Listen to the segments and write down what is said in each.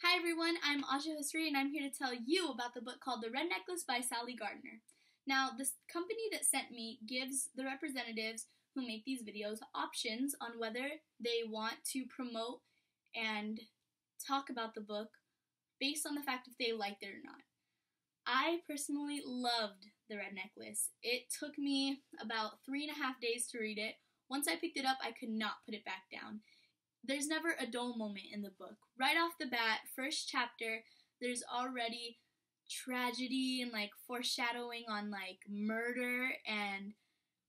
Hi everyone, I'm Asha Husri and I'm here to tell you about the book called The Red Necklace by Sally Gardner. Now, this company that sent me gives the representatives who make these videos options on whether they want to promote and talk about the book based on the fact if they liked it or not. I personally loved The Red Necklace. It took me about 3.5 days to read it. Once I picked it up, I could not put it back down. There's never a dull moment in the book. Right off the bat, first chapter, there's already tragedy and foreshadowing on murder and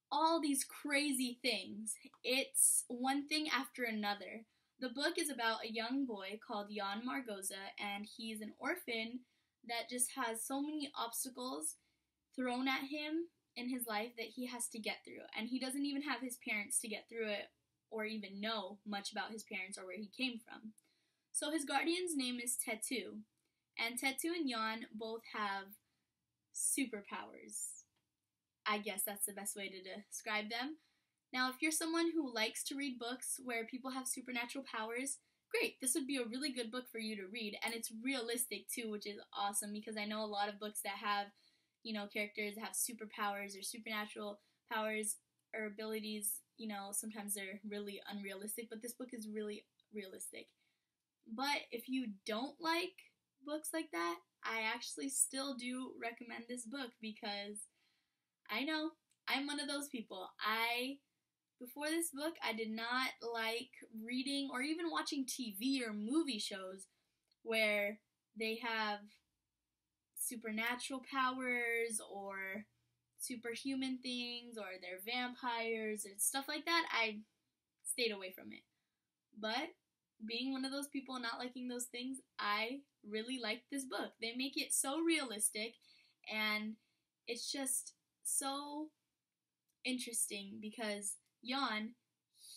all these crazy things. It's one thing after another. The book is about a young boy called Jan Margoza, and he's an orphan that just has so many obstacles thrown at him in his life that he has to get through. And he doesn't even have his parents to get through it or even know much about his parents or where he came from. So his guardian's name is Tetu, and Tetu and Jan both have superpowers. I guess that's the best way to describe them. Now, if you're someone who likes to read books where people have supernatural powers, great, this would be a really good book for you to read, and it's realistic too, which is awesome because I know a lot of books that have, characters that have superpowers or supernatural powers or abilities, sometimes they're really unrealistic, but this book is really realistic. But if you don't like books like that, I actually still do recommend this book because I know I'm one of those people. Before this book, I did not like reading or even watching TV or movie shows where they have supernatural powers or superhuman things or they're vampires and stuff like that. I stayed away from it. But being one of those people not liking those things, I really liked this book. They make it so realistic and it's just so interesting because Jan,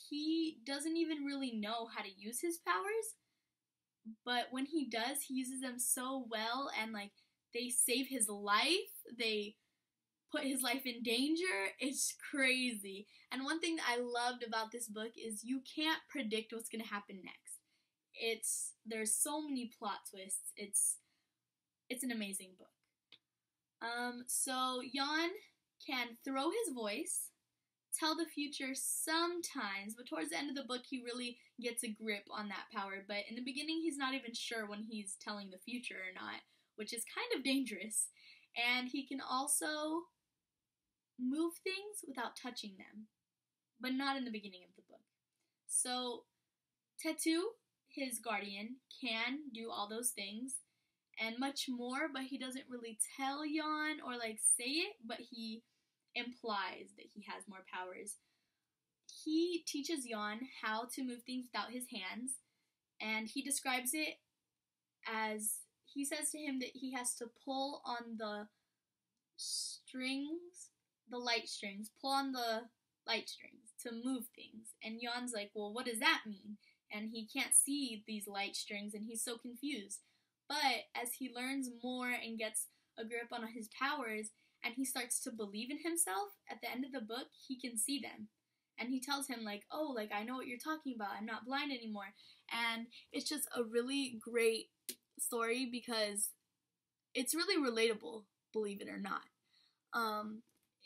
he doesn't even really know how to use his powers, but when he does, he uses them so well and they save his life. They put his life in danger. It's crazy. And one thing that I loved about this book is you can't predict what's going to happen next. There's so many plot twists. It's an amazing book. So Jan can throw his voice, tell the future sometimes, but towards the end of the book he really gets a grip on that power. But in the beginning he's not even sure when he's telling the future or not, which is kind of dangerous. And he can also move things without touching them, but not in the beginning of the book. So Tetu, his guardian, can do all those things and much more, but he doesn't really tell Jan or say it, but he implies that he has more powers. He teaches Jan how to move things without his hands, and he describes it as, he says to him that he has to pull on the strings, the light strings, pull on the light strings to move things. And Jan's like, well, what does that mean? And he can't see these light strings and he's so confused. But as he learns more and gets a grip on his powers and he starts to believe in himself, at the end of the book, he can see them. And he tells him I know what you're talking about. I'm not blind anymore. And it's just a really great story because it's really relatable, believe it or not.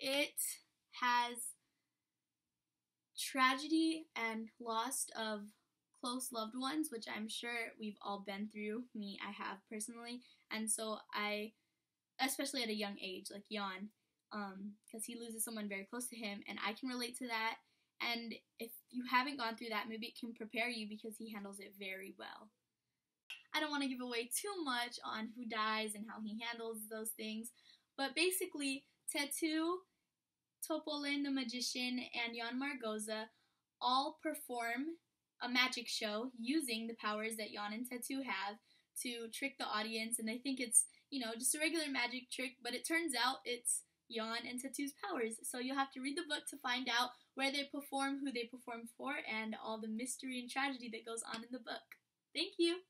It has tragedy and loss of close loved ones, which I'm sure we've all been through. Me, I have personally. And so especially at a young age, like Jan, because he loses someone very close to him, and I can relate to that. And if you haven't gone through that, maybe it can prepare you because he handles it very well. I don't want to give away too much on who dies and how he handles those things, but basically, Tetu, Topolin the magician, and Jan Margoza all perform a magic show using the powers that Jan and Tetu have to trick the audience, and they think it's, just a regular magic trick, but it turns out it's Jan and Tetu's powers. So you'll have to read the book to find out where they perform, who they perform for, and all the mystery and tragedy that goes on in the book. Thank you!